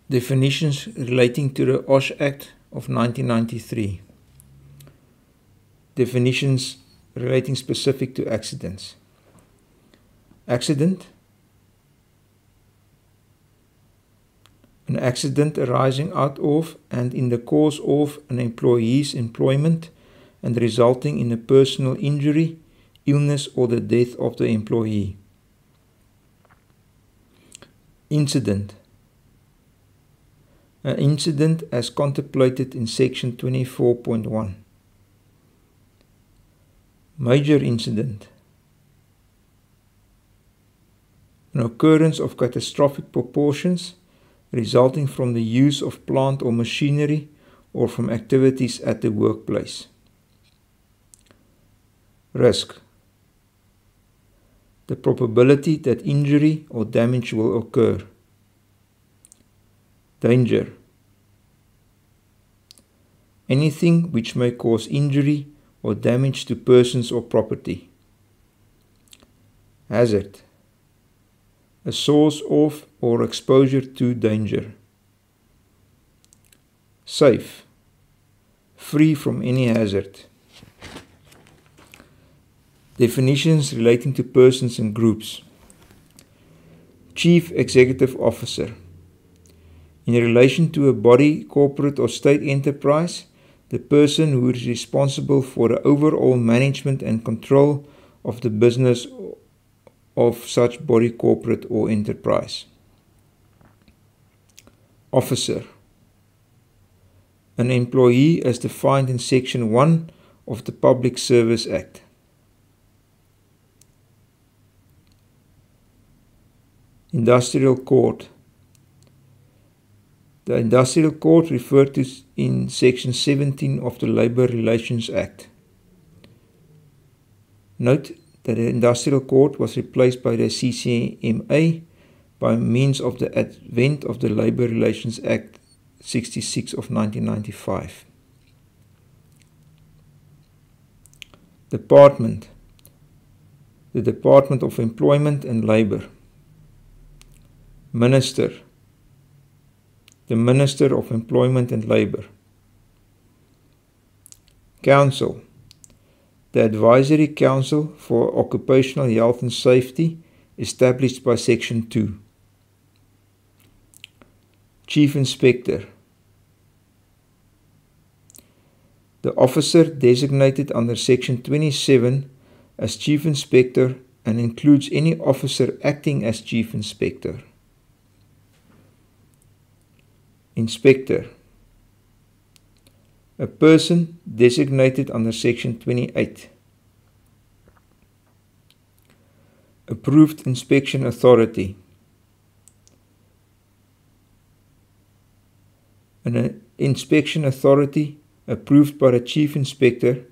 Definitions relating to the OSH Act of 1993. Definitions relating specific to accidents. Accident. An accident arising out of and in the course of an employee's employment and resulting in a personal injury, illness or the death of the employee. Incident. An incident as contemplated in section 24.1. Major incident. An occurrence of catastrophic proportions resulting from the use of plant or machinery or from activities at the workplace. Risk. The probability that injury or damage will occur. Danger. Anything which may cause injury or damage to persons or property. Hazard. A source of or exposure to danger. Safe. Free from any hazard. Definitions relating to persons and groups. Chief Executive Officer. In relation to a body, corporate or state enterprise, the person who is responsible for the overall management and control of the business of such body, corporate or enterprise. Officer. An employee as defined in Section 1 of the Public Service Act. Industrial Court. The Industrial Court referred to in Section 17 of the Labour Relations Act. Note that the Industrial Court was replaced by the CCMA by means of the advent of the Labour Relations Act 66 of 1995. Department. The Department of Employment and Labour. Minister. The Minister of Employment and Labour. Council. The Advisory Council for Occupational Health and Safety established by Section 2. Chief Inspector. The officer designated under Section 27 as Chief Inspector and includes any officer acting as Chief Inspector. Inspector. A person designated under Section 28. Approved Inspection Authority. An inspection authority approved by the Chief Inspector,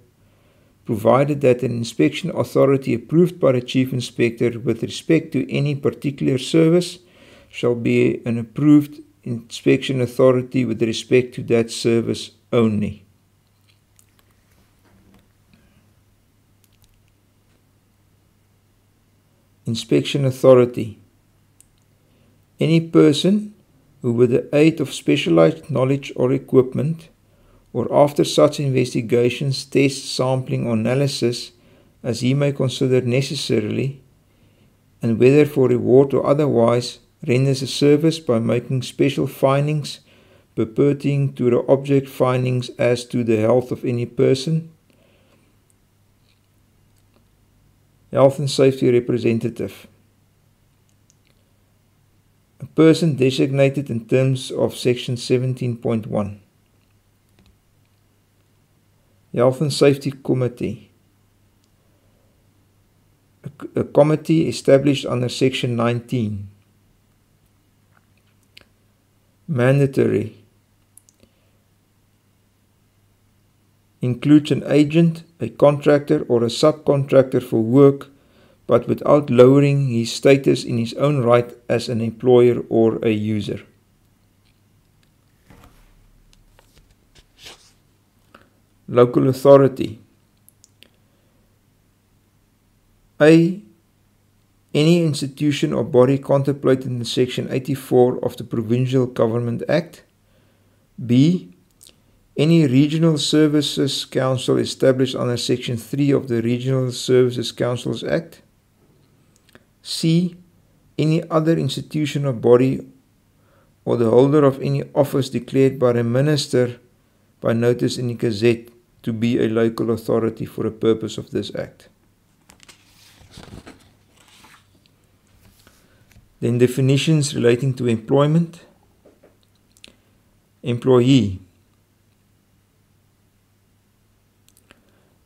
provided that an inspection authority approved by the Chief Inspector with respect to any particular service shall be an approved inspection authority with respect to that service only. Inspection authority. Any person who with the aid of specialized knowledge or equipment or after such investigations, tests, sampling or analysis as he may consider necessarily, and whether for reward or otherwise, renders a service by making special findings pertaining to the object findings as to the health of any person. Health and Safety Representative. A person designated in terms of Section 17.1. Health and Safety Committee. A committee established under Section 19. Mandatory. Includes an agent, a contractor or a subcontractor for work, but without lowering his status in his own right as an employer or a user. Local authority. A. any institution or body contemplated in Section 84 of the Provincial Government Act. B. Any Regional Services Council established under Section 3 of the Regional Services Councils Act. C. Any other institution or body or the holder of any office declared by the Minister by notice in the Gazette to be a local authority for the purpose of this Act. Then definitions relating to employment. Employee.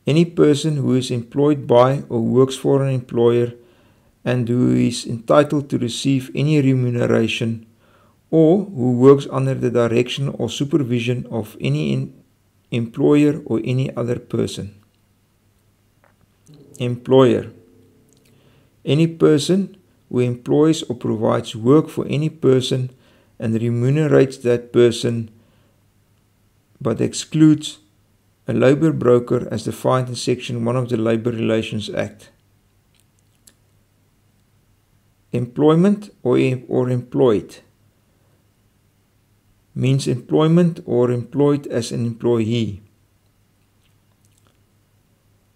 Any person who is employed by or works for an employer and who is entitled to receive any remuneration, or who works under the direction or supervision of any employer or any other person. Employer. Any person who employs or provides work for any person and remunerates that person, but excludes a labour broker as defined in Section 1 of the Labour Relations Act. Employment or employed means employment or employed as an employee.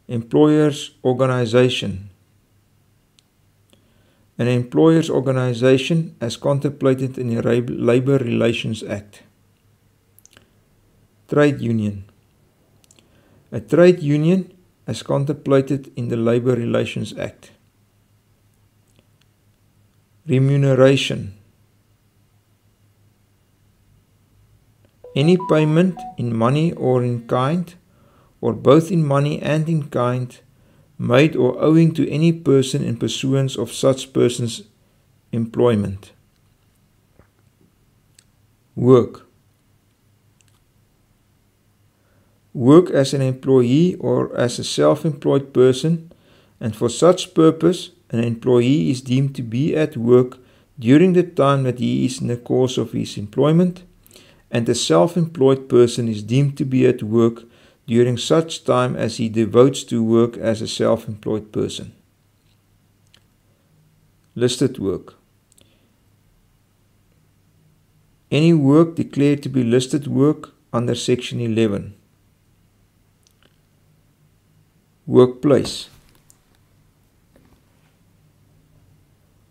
Employer's organization. An employer's organization as contemplated in the Labour Relations Act. Trade union. A trade union as contemplated in the Labour Relations Act. Remuneration. Any payment in money or in kind, or both in money and in kind, made or owing to any person in pursuance of such person's employment. Work. Work as an employee or as a self-employed person, and for such purpose an employee is deemed to be at work during the time that he is in the course of his employment, and the self-employed person is deemed to be at work during such time as he devotes to work as a self-employed person. Listed work. Any work declared to be listed work under Section 11. Workplace.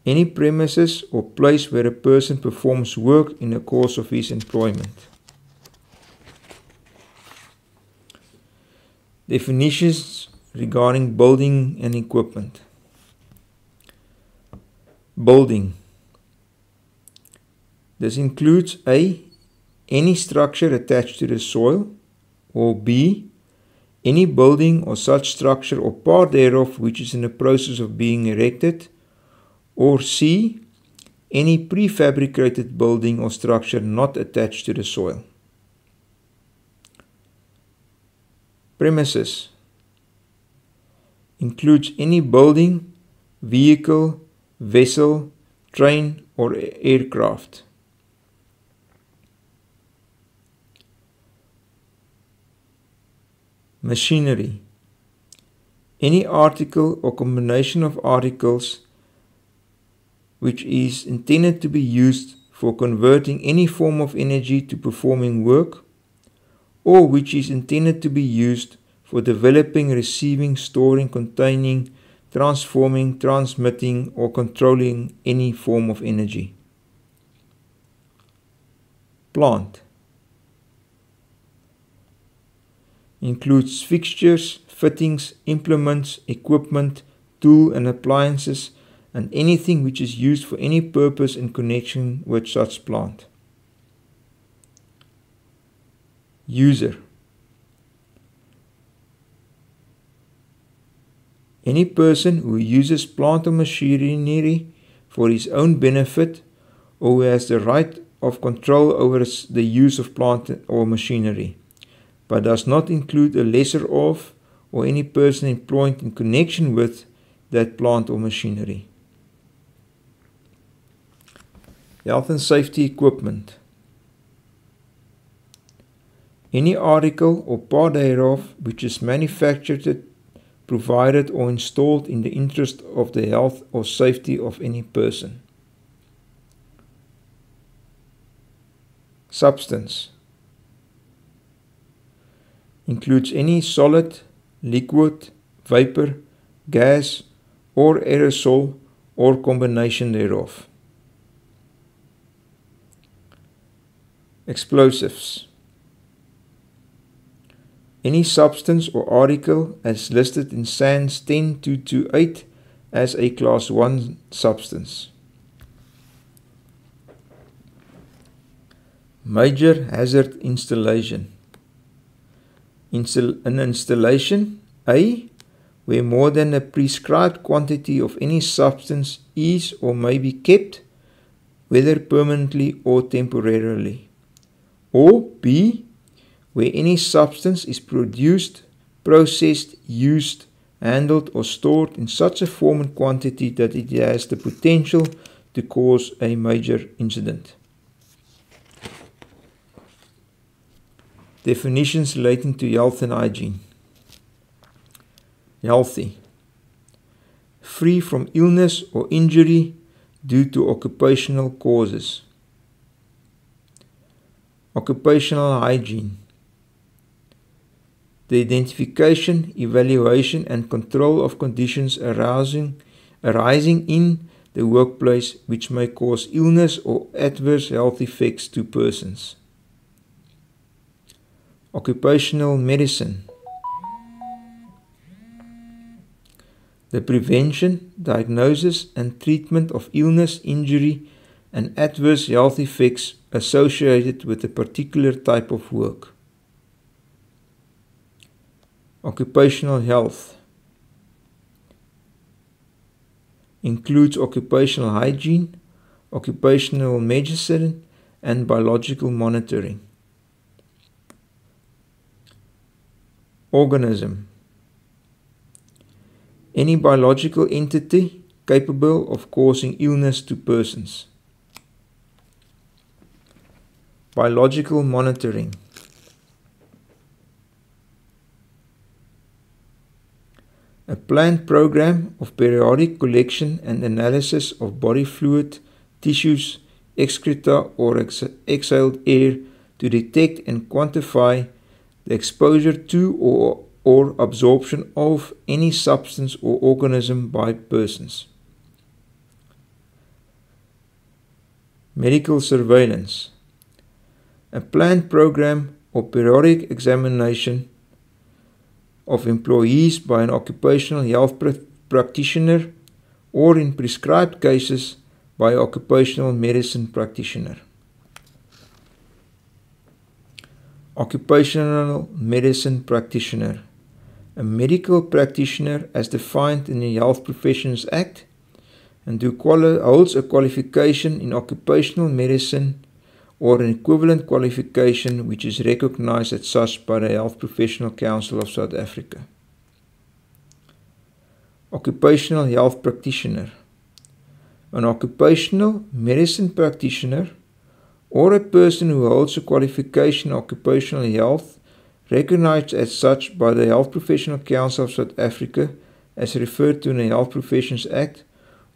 Any premises or place where a person performs work in the course of his employment. Definitions regarding building and equipment. Building. This includes A. Any structure attached to the soil, or B. Any building or such structure or part thereof which is in the process of being erected, or C. Any prefabricated building or structure not attached to the soil. Premises includes any building, vehicle, vessel, train, or aircraft. Machinery. Any article or combination of articles which is intended to be used for converting any form of energy to performing work, or which is intended to be used for developing, receiving, storing, containing, transforming, transmitting, or controlling any form of energy. Plant. Includes fixtures, fittings, implements, equipment, tool and appliances, and anything which is used for any purpose in connection with such plant. User. Any person who uses plant or machinery for his own benefit, or who has the right of control over the use of plant or machinery, but does not include a lesser of or any person employed in connection with that plant or machinery. Health and safety equipment. Any article or part thereof which is manufactured, provided or installed in the interest of the health or safety of any person. Substance includes any solid, liquid, vapor, gas, or aerosol, or combination thereof. Explosives. Any substance or article as listed in SANS 10228 as a Class 1 substance. Major hazard installation. An installation A, where more than a prescribed quantity of any substance is or may be kept, whether permanently or temporarily. Or B, where any substance is produced, processed, used, handled or stored in such a form and quantity that it has the potential to cause a major incident. Definitions relating to health and hygiene. Healthy. Free from illness or injury due to occupational causes. Occupational hygiene. The identification, evaluation and control of conditions arising in the workplace which may cause illness or adverse health effects to persons. Occupational medicine. The prevention, diagnosis and treatment of illness, injury and adverse health effects associated with a particular type of work. Occupational health includes occupational hygiene, occupational medicine and biological monitoring. Organism. Any biological entity capable of causing illness to persons. Biological monitoring. A planned program of periodic collection and analysis of body fluid, tissues, excreta or exhaled air to detect and quantify the exposure to or absorption of any substance or organism by persons. Medical surveillance. A planned program or periodic examination of employees by an occupational health practitioner or in prescribed cases by an occupational medicine practitioner. Occupational medicine practitioner. A medical practitioner as defined in the Health Professions Act and who holds a qualification in occupational medicine or an equivalent qualification which is recognized as such by the Health Professional Council of South Africa. Occupational health practitioner. An occupational medicine practitioner or a person who holds a qualification in occupational health recognized as such by the Health Professional Council of South Africa as referred to in the Health Professions Act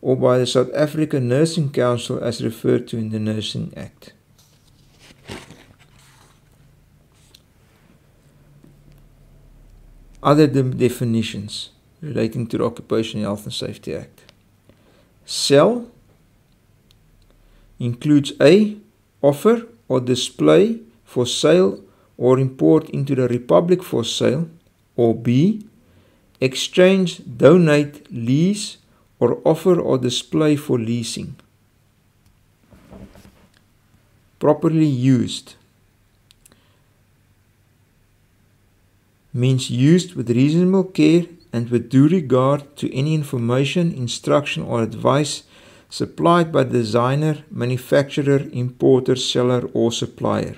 or by the South African Nursing Council as referred to in the Nursing Act. Other definitions relating to the Occupational Health and Safety Act. Sell includes A. Offer or display for sale or import into the Republic for sale, or B. Exchange, donate, lease or offer or display for leasing. Properly used means used with reasonable care and with due regard to any information, instruction or advice supplied by the designer, manufacturer, importer, seller or supplier.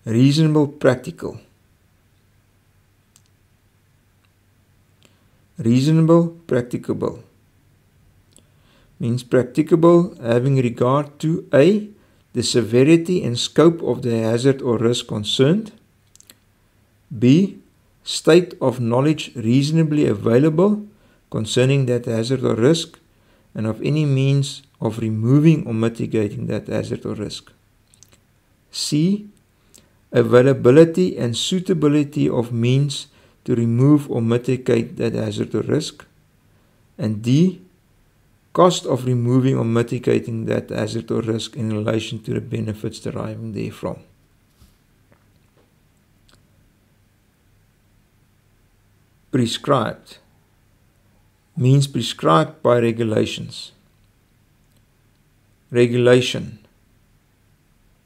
Reasonable practical. Reasonable practicable means practicable having regard to A. the severity and scope of the hazard or risk concerned, B. State of knowledge reasonably available concerning that hazard or risk, and of any means of removing or mitigating that hazard or risk. C. Availability and suitability of means to remove or mitigate that hazard or risk. And D. Cost of removing or mitigating that hazard or risk in relation to the benefits deriving therefrom. Prescribed means prescribed by regulations. Regulation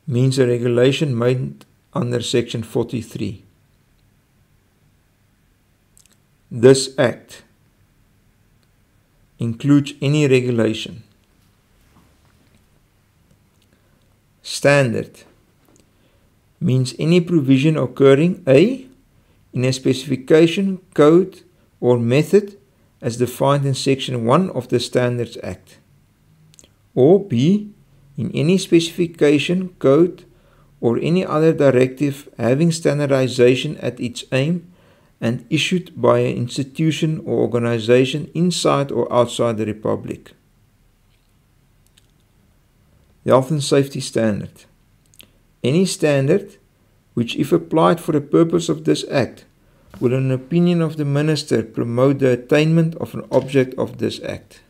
means a regulation made under Section 43. This Act includes any regulation. Standard means any provision occurring A. in a specification, code, or method as defined in Section 1 of the Standards Act, or B. in any specification, code, or any other directive having standardization at its aim and issued by an institution or organization inside or outside the Republic. Health and safety standard. Any standard which, if applied for the purpose of this Act, will, in the opinion of the Minister, promote the attainment of an object of this Act.